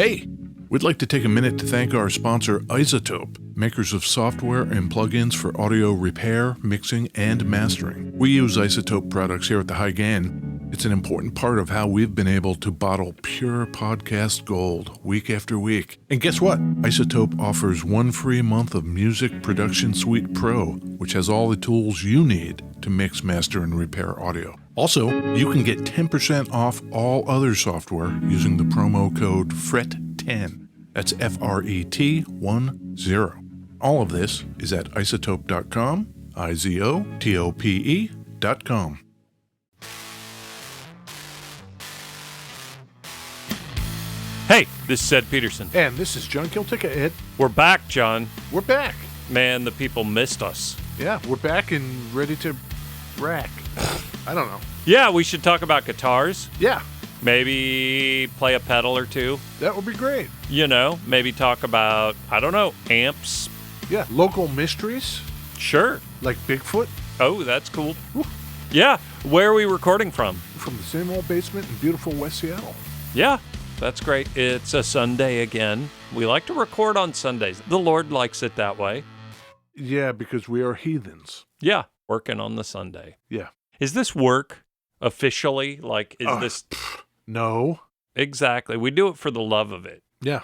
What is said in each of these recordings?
Hey, we'd like to take a minute to thank our sponsor, Isotope, makers of software and plugins for audio repair, mixing, and mastering. We use Isotope products here at the High Gain. It's an important part of how we've been able to bottle pure podcast gold week after week. And guess what? Isotope offers 1 free month of Music Production Suite Pro, which has all the tools you need to mix, master, and repair audio. Also, you can get 10% off all other software using the promo code FRET10. That's FRET10. All of this is at isotope.com, IZOTOPE.com. Hey, this is Ed Peterson. And this is John Kiltica, Ed. We're back, John. We're back. Man, the people missed us. Yeah, we're back and ready to rack. I don't know. Yeah, we should talk about guitars. Yeah. Maybe play a pedal or two. That would be great. You know, maybe talk about, I don't know, amps. Yeah, local mysteries. Sure. Like Bigfoot. Oh, that's cool. Woo. Yeah, where are we recording from? From the same old basement in beautiful West Seattle. Yeah, that's great. It's a Sunday again. We like to record on Sundays. The Lord likes it that way. Yeah, because we are heathens. Yeah, working on the Sunday. Yeah. Is this work officially? Like, is this... No. Exactly. We do it for the love of it. Yeah.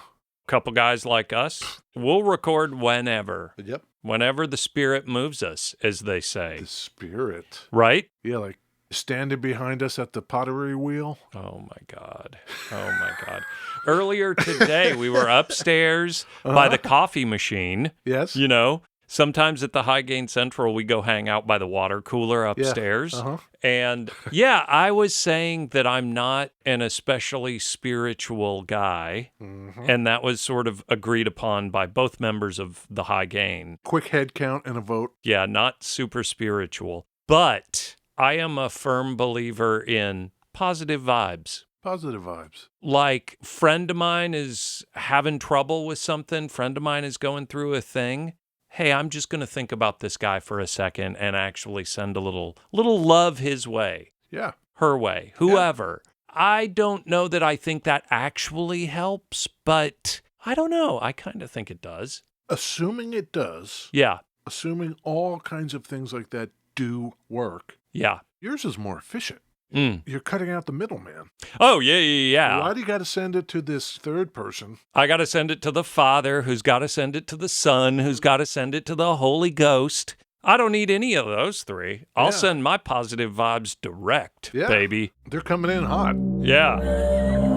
Couple guys like us, we'll record whenever. Yep. Whenever the Spirit moves us, as they say. The Spirit. Right? Yeah, like standing behind us at the pottery wheel. Oh, my God. Oh, my God. Earlier today, we were upstairs by the coffee machine. Yes. You know, sometimes at the High Gain Central, we go hang out by the water cooler upstairs. Yeah. And yeah, I was saying that I'm not an especially spiritual guy. Mm-hmm. And that was sort of agreed upon by both members of the High Gain. Quick head count and a vote. Yeah, not super spiritual. But I am a firm believer in positive vibes. Positive vibes. Like, friend of mine is having trouble with something. Friend of mine is going through a thing. Hey, I'm just going to think about this guy for a second and actually send a little love his way. Yeah. Her way. Whoever. Yeah. I don't know that I think that actually helps, but I don't know. I kind of think it does. Assuming it does. Yeah. Assuming all kinds of things like that do work. Yeah. Yours is more efficient. Mm. You're cutting out the middleman. Oh, yeah. Why do you got to send it to this third person? I got to send it to the Father, who's got to send it to the Son, who's got to send it to the Holy Ghost. I don't need any of those three. I'll send my positive vibes direct, baby. They're coming in hot. Yeah.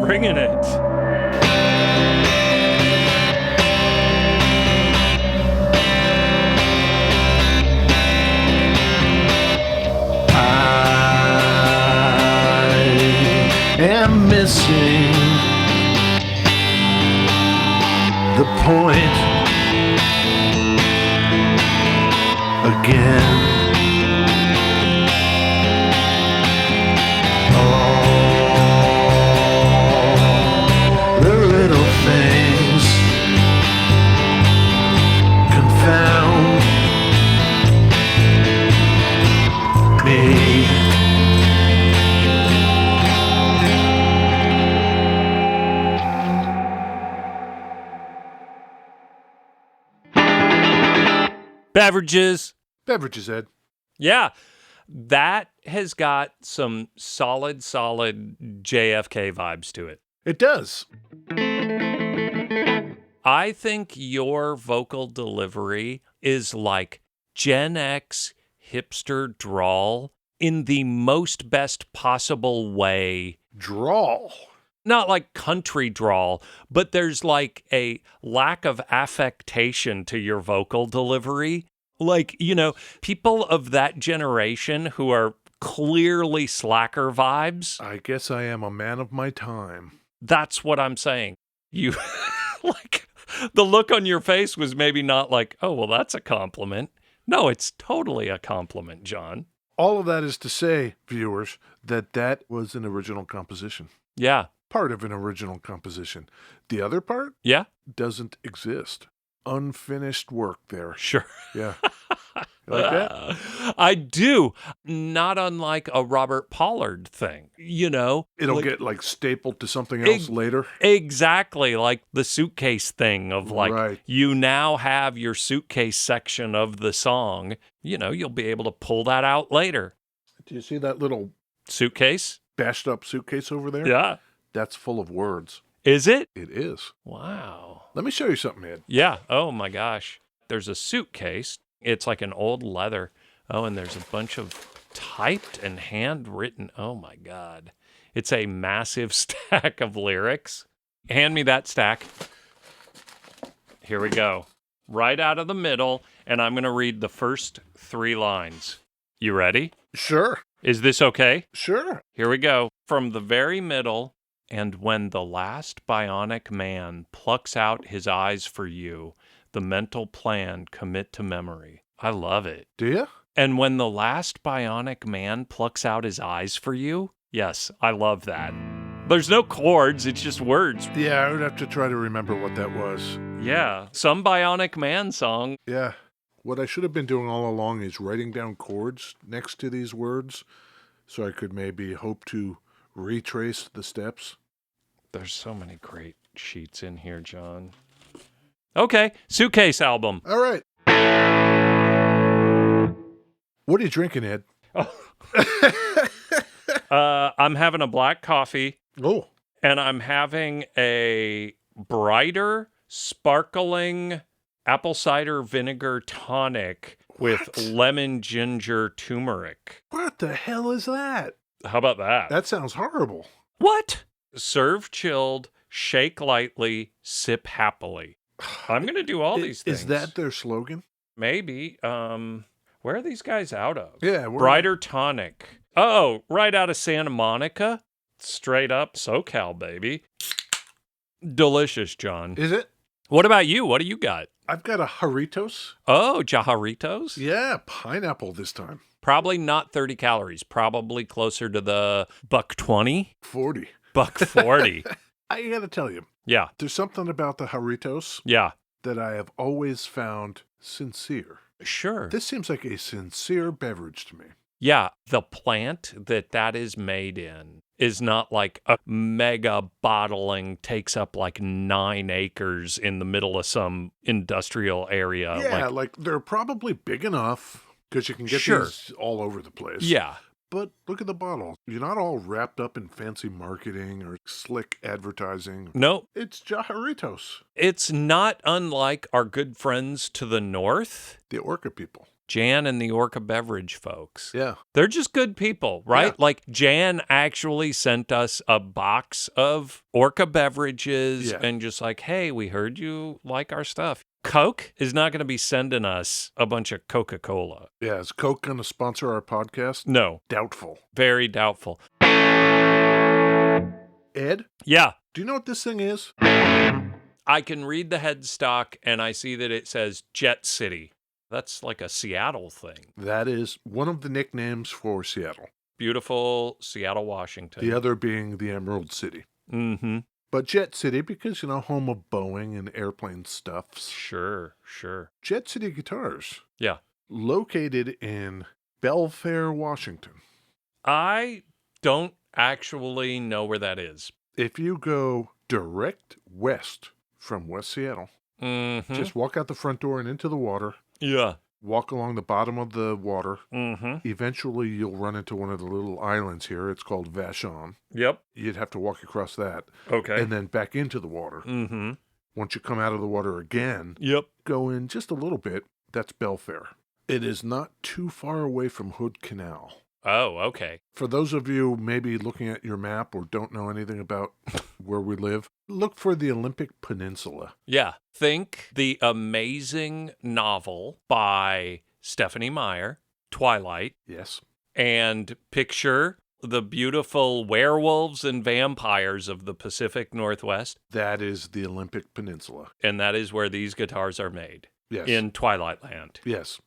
Bringing it. Am missing the point again. All the little things confound me. Beverages. Beverages, Ed. Yeah, that has got some solid JFK vibes to it. It does. I think your vocal delivery is like Gen X hipster drawl in the most best possible way. Drawl. Not like country drawl, but there's like a lack of affectation to your vocal delivery. Like, you know, people of that generation who are clearly slacker vibes. I guess I am a man of my time. That's what I'm saying. You, like, the look on your face was maybe not like, oh, well, that's a compliment. No, it's totally a compliment, John. All of that is to say, viewers, that was an original composition. Yeah. Part of an original composition. The other part? Yeah. Doesn't exist. unfinished work there. Sure. Yeah. You like that? I do. Not unlike a Robert Pollard thing, It'll like, get like stapled to something else later. exactly like the suitcase thing of like, Right. you now have your suitcase section of the song. You'll be able to pull that out later. Do you see that little Suitcase? bashed up suitcase over there? Yeah. That's full of words. Is it? It is. Wow. Let me show you something, Ed. Yeah. Oh my gosh. There's a suitcase. It's like an old leather. Oh, and there's a bunch of typed and handwritten. Oh my God. It's a massive stack of lyrics. Hand me that stack. Here we go. Right out of the middle, and I'm going to read the first 3 lines. You ready? Sure. Is this okay? Sure. Here we go. From the very middle, and when the last bionic man plucks out his eyes for you, the mental plan commit to memory. I love it. Do you? And when the last bionic man plucks out his eyes for you, yes, I love that. There's no chords, it's just words. Yeah, I would have to try to remember what that was. Yeah, some bionic man song. Yeah. What I should have been doing all along is writing down chords next to these words so I could maybe hope to retrace the steps. There's so many great sheets in here, John. Okay, Suitcase album. All right. What are you drinking, Ed? I'm having a black coffee. Oh. And I'm having a brighter, sparkling apple cider vinegar tonic with lemon ginger turmeric. What the hell is that? How about that? That sounds horrible. What? Serve chilled, shake lightly, sip happily. I'm going to do all these things. Is that their slogan? Maybe. Where are these guys out of? Yeah. Brighter tonic. Oh, right out of Santa Monica. Straight up SoCal, baby. Delicious, John. Is it? What about you? What do you got? I've got a Jarritos. Oh, Jajaritos? Yeah, pineapple this time. Probably not 30 calories. Probably closer to the $1.20. 40. $1.40. I gotta tell you, Yeah. there's something about the Jarritos Yeah. that I have always found sincere. Sure. This seems like a sincere beverage to me. Yeah. The plant that is made in is not like a mega bottling takes up like 9 acres in the middle of some industrial area. Yeah, like they're probably big enough because you can get Sure. these all over the place. Yeah. But look at the bottle. You're not all wrapped up in fancy marketing or slick advertising. No, It's Jarritos, it's not unlike our good friends to the north, the Orca people. Jan and the Orca Beverage folks. Yeah. They're just good people, right? Yeah. Like Jan actually sent us a box of Orca beverages and just like, hey, we heard you like our stuff. Coke is not going to be sending us a bunch of Coca-Cola. Yeah, is Coke going to sponsor our podcast? No, Doubtful. very doubtful. Ed, Yeah, do you know what this thing is? I can read the headstock and I see that it says Jet City. That's like a Seattle thing. That is one of the nicknames for Seattle. Beautiful Seattle, Washington. The other being the Emerald City. Mm-hmm. But Jet City, because, home of Boeing and airplane stuffs. Sure. Jet City Guitars, Yeah. located in Belfair, Washington. I don't actually know where that is. If you go direct west from West Seattle, Mm-hmm. just walk out the front door and into the water, Yeah. walk along the bottom of the water. Mm-hmm. Eventually, you'll run into one of the little islands here. It's called Vashon. Yep. You'd have to walk across that Okay. and then back into the water. Mm-hmm. Once you come out of the water again, Yep. go in just a little bit. That's Belfair. It is not too far away from Hood Canal. Oh, okay. For those of you maybe looking at your map or don't know anything about where we live, look for the Olympic Peninsula. Yeah. Think the amazing novel by Stephanie Meyer, Twilight, Yes. and picture the beautiful werewolves and vampires of the Pacific Northwest. That is the Olympic Peninsula. And that is where these guitars are made. Yes. In Twilight Land. Yes.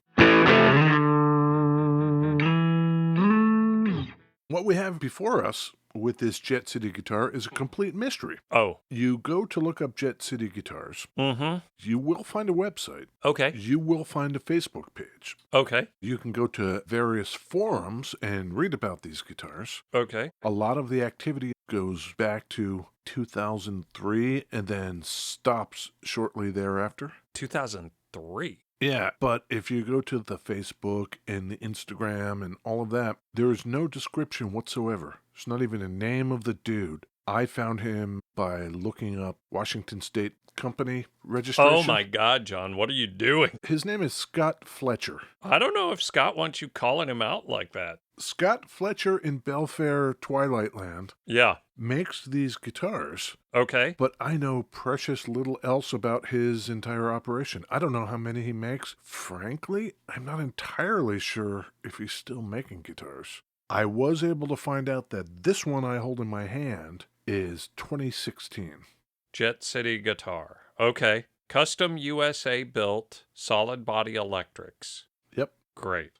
What we have before us with this Jet City guitar is a complete mystery. Oh. You go to look up Jet City guitars. Mm-hmm. You will find a website. Okay. You will find a Facebook page. Okay. You can go to various forums and read about these guitars. Okay. A lot of the activity goes back to 2003 and then stops shortly thereafter. 2003. Yeah, but if you go to the Facebook and the Instagram and all of that, there is no description whatsoever. There's not even a name of the dude. I found him by looking up Washington State Company registration. Oh my God, John, what are you doing? His name is Scott Fletcher. I don't know if Scott wants you calling him out like that. Scott Fletcher in Belfair, Twilight Land, Yeah. makes these guitars, Okay. but I know precious little else about his entire operation. I don't know how many he makes. Frankly, I'm not entirely sure if he's still making guitars. I was able to find out that this one I hold in my hand is 2016. Jet City guitar. Okay. Custom USA built, solid body electrics. Yep. Great.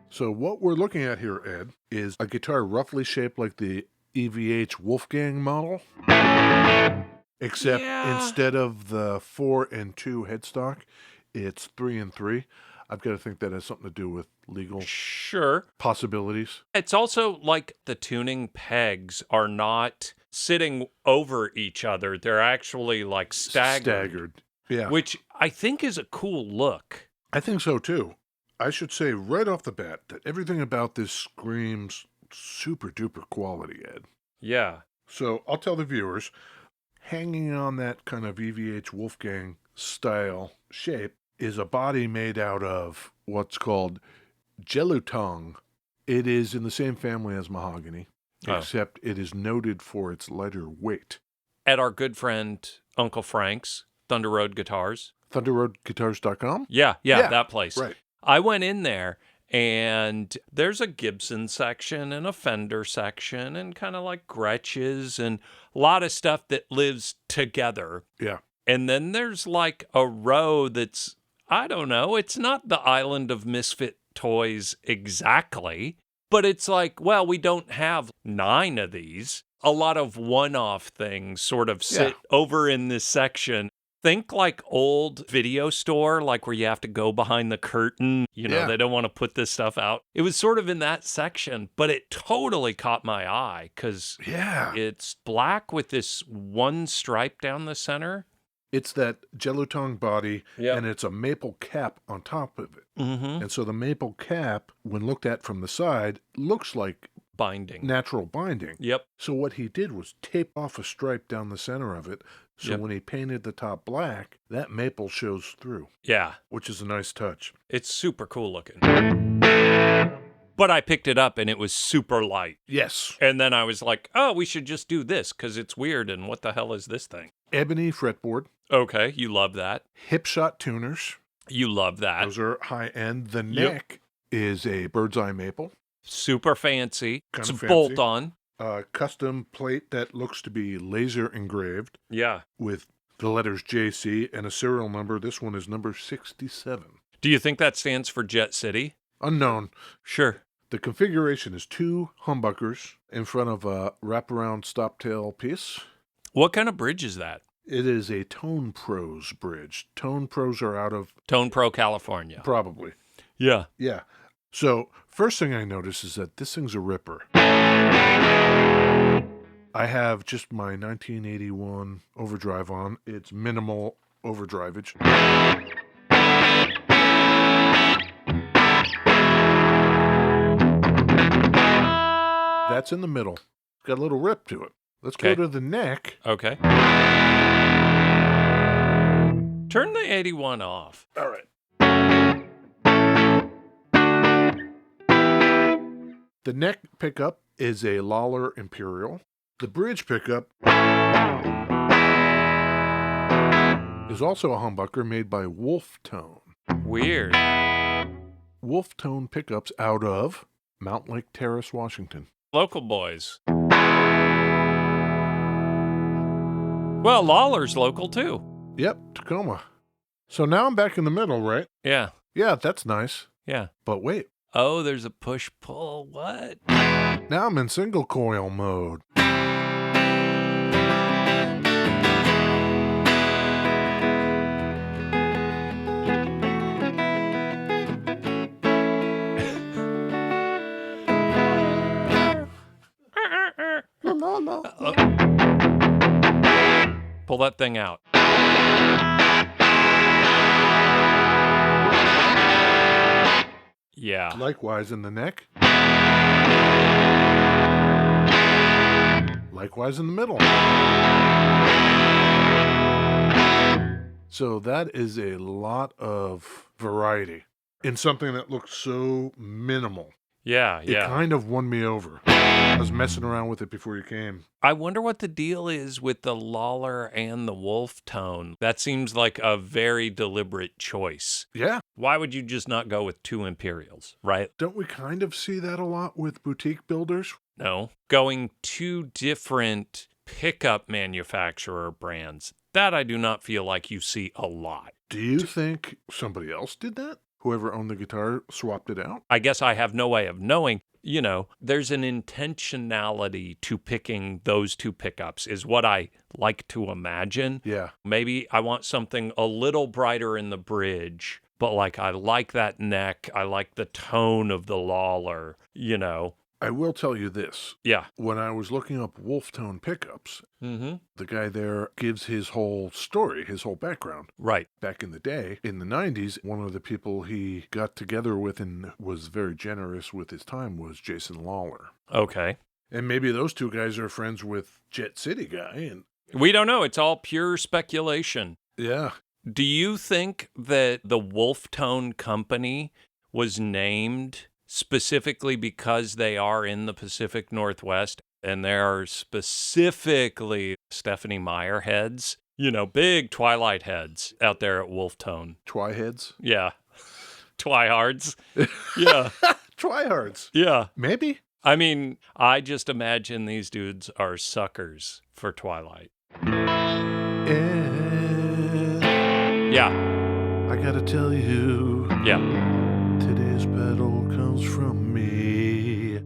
So what we're looking at here, Ed, is a guitar roughly shaped like the EVH Wolfgang model, except instead of the 4 and 2 headstock, it's 3 and 3. I've got to think that has something to do with legal possibilities. It's also like the tuning pegs are not sitting over each other. They're actually like staggered. Yeah. Which I think is a cool look. I think so too. I should say right off the bat that everything about this screams super duper quality, Ed. Yeah. So I'll tell the viewers, hanging on that kind of EVH Wolfgang style shape is a body made out of what's called gelutong. It is in the same family as mahogany, except it is noted for its lighter weight. At our good friend Uncle Frank's, Thunder Road Guitars. ThunderRoadGuitars.com? Yeah, that place. Right. I went in there, and there's a Gibson section and a Fender section and kind of like Gretsch's and a lot of stuff that lives together. Yeah. And then there's like a row that's, I don't know, it's not the island of misfit toys exactly, but it's like, well, we don't have 9 of these. A lot of one-off things sort of sit over in this section. Think like old video store, like where you have to go behind the curtain. You know, they don't want to put this stuff out. It was sort of in that section, but it totally caught my eye because it's black with this one stripe down the center. It's that gelutong body, and it's a maple cap on top of it. Mm-hmm. And so the maple cap, when looked at from the side, looks like binding. Natural binding. Yep. So what he did was tape off a stripe down the center of it. So when he painted the top black, that maple shows through. Yeah. Which is a nice touch. It's super cool looking. But I picked it up and it was super light. Yes. And then I was like, oh, we should just do this because it's weird. And what the hell is this thing? Ebony fretboard. Okay. You love that. Hip shot tuners. You love that. Those are high end. The neck is a bird's eye maple. Super fancy. Kind it's of a bolt on. Custom plate that looks to be laser engraved. Yeah. With the letters JC and a serial number. This one is number 67. Do you think that stands for Jet City? Unknown. Sure. The configuration is 2 humbuckers in front of a wraparound stop tail piece. What kind of bridge is that? It is a Tone Pros bridge. Tone Pros are out of... Tone Pro, California. Probably. Yeah. Yeah. So, first thing I notice is that this thing's a ripper. I have just my 1981 overdrive on. It's minimal overdrivage. That's in the middle. It's got a little rip to it. Let's go to the neck. Okay. Turn the 81 off. All right. The neck pickup is a Lawler Imperial. The bridge pickup is also a humbucker made by Wolf Tone. Weird. Wolf Tone pickups out of Mount Lake Terrace, Washington. Local boys. Well, Lawler's local too. Yep, Tacoma. So now I'm back in the middle, right? Yeah. Yeah, that's nice. Yeah. But wait, Oh, there's a push-pull. What? Now I'm in single coil mode. Pull that thing out. Yeah. Likewise in the neck. Likewise in the middle. So that is a lot of variety in something that looks so minimal. Yeah, It yeah. kind of won me over. I was messing around with it before you came. I wonder what the deal is with the Lawler and the Wolf Tone. That seems like a very deliberate choice. Yeah. Why would you just not go with 2 Imperials, right? Don't we kind of see that a lot with boutique builders? No. Going 2 different pickup manufacturer brands, that I do not feel like you see a lot. Do you think somebody else did that? Whoever owned the guitar swapped it out? I guess I have no way of knowing. You know, there's an intentionality to picking those 2 pickups, is what I like to imagine. Yeah. Maybe I want something a little brighter in the bridge, but like I like that neck. I like the tone of the Lawler, you know. I will tell you this. Yeah. When I was looking up wolf tone pickups, Mm-hmm. the guy there gives his whole story, his whole background. Right. Back in the day, in the 90s, one of the people he got together with and was very generous with his time was Jason Lawler. Okay. And maybe those 2 guys are friends with Jet City guy. And We don't know. It's all pure speculation. yeah. Do you think that the Wolf Tone Company was named specifically because they are in the Pacific Northwest and there are specifically Stephanie Meyer heads, you know, big Twilight heads out there at Wolf Tone? Twiheads? Yeah. Twihards. Yeah. Tryhards. Yeah. Maybe? I mean, I just imagine these dudes are suckers for Twilight. Yeah. I gotta tell you, Yeah. today's pedal comes from me.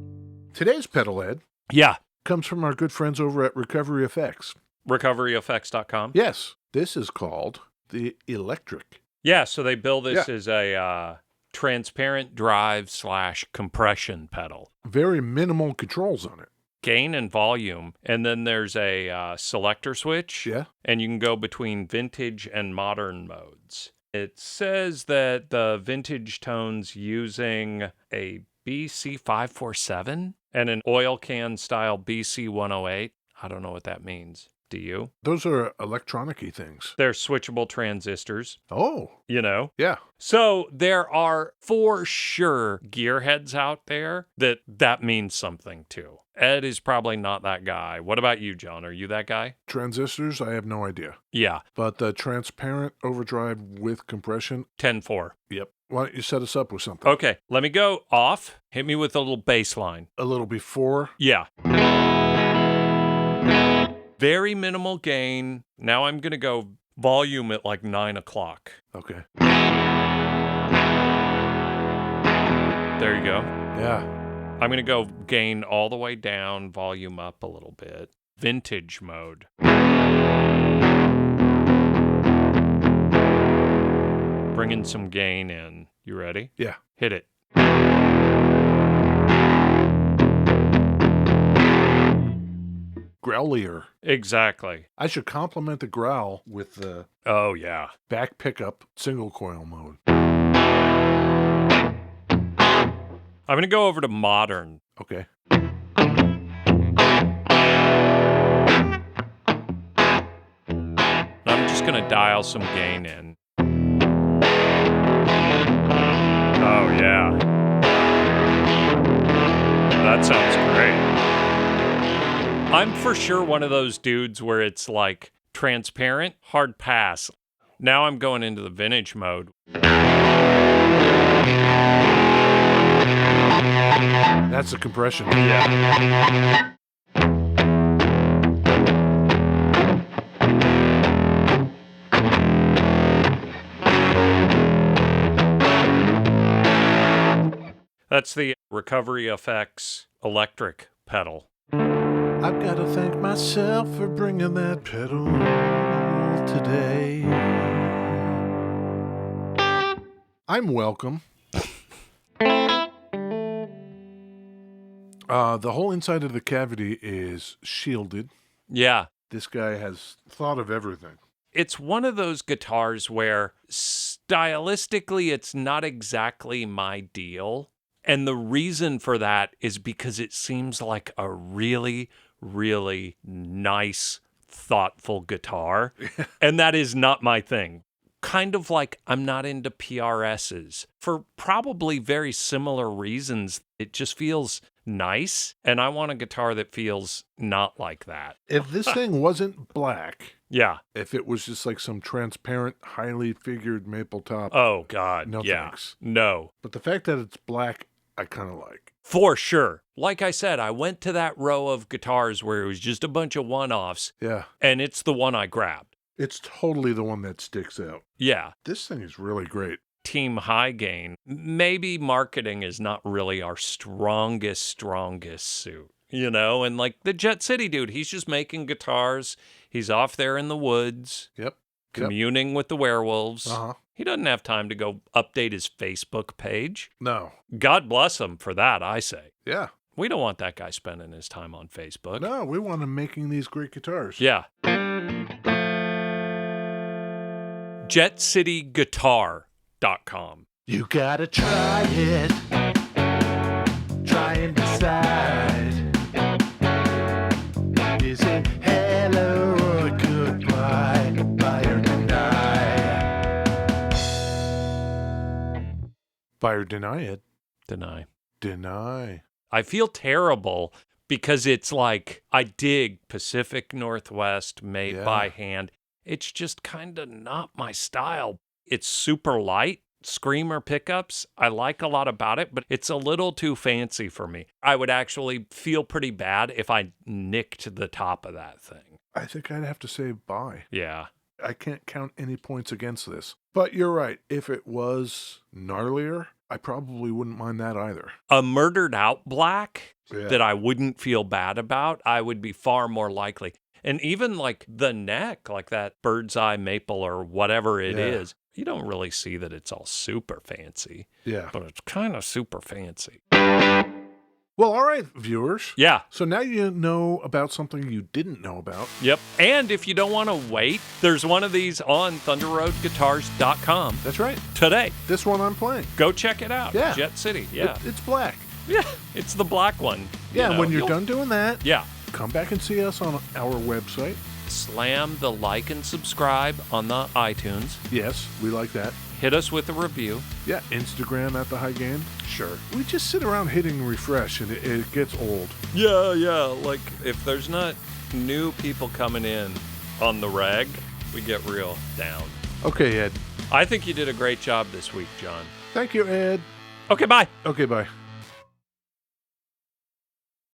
Today's pedal, Ed, Yeah. comes from our good friends over at Recovery Effects. RecoveryEffects.com. Yes, this is called the Electric. Yeah, so they build this as a transparent drive / compression pedal. Very minimal controls on it. Gain and volume. And then there's a selector switch. Yeah. And you can go between vintage and modern modes. It says that the vintage tone's using a BC547 and an oil can style BC108. I don't know what that means. Do you? Those are electronic-y things. They're switchable transistors, Oh, you know? yeah. So there are for sure gearheads out there that means something to. Ed is probably not that guy. What about you, John? Are you that guy? Transistors, I have no idea. Yeah, But the transparent overdrive with compression, 10-4. yep. Why don't you set us up with something? Okay, let me go off. Hit me with a little bass line. A little before. Yeah. Very minimal gain. Now I'm going to go volume at like 9 o'clock. Okay. There you go. Yeah. I'm going to go gain all the way down, volume up a little bit. Vintage mode. Bringing some gain in. You ready? Yeah. Hit it. Growlier. Exactly. I should complement the growl with the Oh, yeah. back pickup single coil mode. I'm going to go over to modern. Okay. I'm just going to dial some gain in. Oh, yeah. That sounds great. I'm for sure one of those dudes where it's like transparent, hard pass. Now I'm going into the vintage mode. That's the compression. Yeah. That's the Recovery Effects electric pedal. I've got to thank myself for bringing that pedal today. I'm welcome. The whole inside of the cavity is shielded. Yeah. This guy has thought of everything. It's one of those guitars where stylistically it's not exactly my deal. And the reason for that is because it seems like a really, really nice, thoughtful guitar. And that is not my thing. Kind of like I'm not into PRSs for probably very similar reasons. It just feels nice. And I want a guitar that feels not like that. If this thing wasn't black, Yeah. if it was just like some transparent, highly figured maple top, Oh, God. no yeah. thanks. No. But the fact that it's black, I kind of like. For sure. Like I said, I went to that row of guitars where it was just a bunch of one-offs, Yeah. and it's the one I grabbed. It's totally the one that sticks out. Yeah. This thing is really great. Team High Gain. Maybe marketing is not really our strongest suit, you know? And like the Jet City dude, he's just making guitars. He's off there in the woods. Yep. Communing with the werewolves. Uh-huh. He doesn't have time to go update his Facebook page. No. God bless him for that, I say. Yeah. We don't want that guy spending his time on Facebook. No, we want him making these great guitars. Yeah. JetCityGuitar.com. You gotta try it. Try and decide. Is it hello or goodbye? Buy or deny? Buy or deny it? Deny. Deny. I feel terrible because it's like I dig Pacific Northwest made by hand. It's just kind of not my style. It's super light, screamer pickups. I like a lot about it, but it's a little too fancy for me. I would actually feel pretty bad if I nicked the top of that thing. I think I'd have to say buy. Yeah. I can't count any points against this. But you're right. If it was gnarlier, I probably wouldn't mind that either. A murdered out black Yeah. that I wouldn't feel bad about, I would be far more likely. And even like the neck, like that bird's eye maple or whatever it is, you don't really see that it's all super fancy. Yeah. But it's kind of super fancy. Well, all right, viewers. Yeah. So now you know about something you didn't know about. Yep. And if you don't want to wait, there's one of these on thunderroadguitars.com That's right. today. This one I'm playing. Go check it out. Yeah. Jet City. Yeah. It's black. Yeah. It's the black one. Yeah, You know, when you're you'll- done doing that, Yeah. come back and see us on our website. Slam the like and subscribe on the iTunes. Yes, we like that. Hit us with a review. Yeah, Instagram at the High Gain. Sure. We just sit around hitting refresh and it gets old. Yeah. Like if there's not new people coming in on the reg, we get real down. Okay, Ed. I think you did a great job this week, John. Thank you, Ed. Okay, bye. Okay, bye.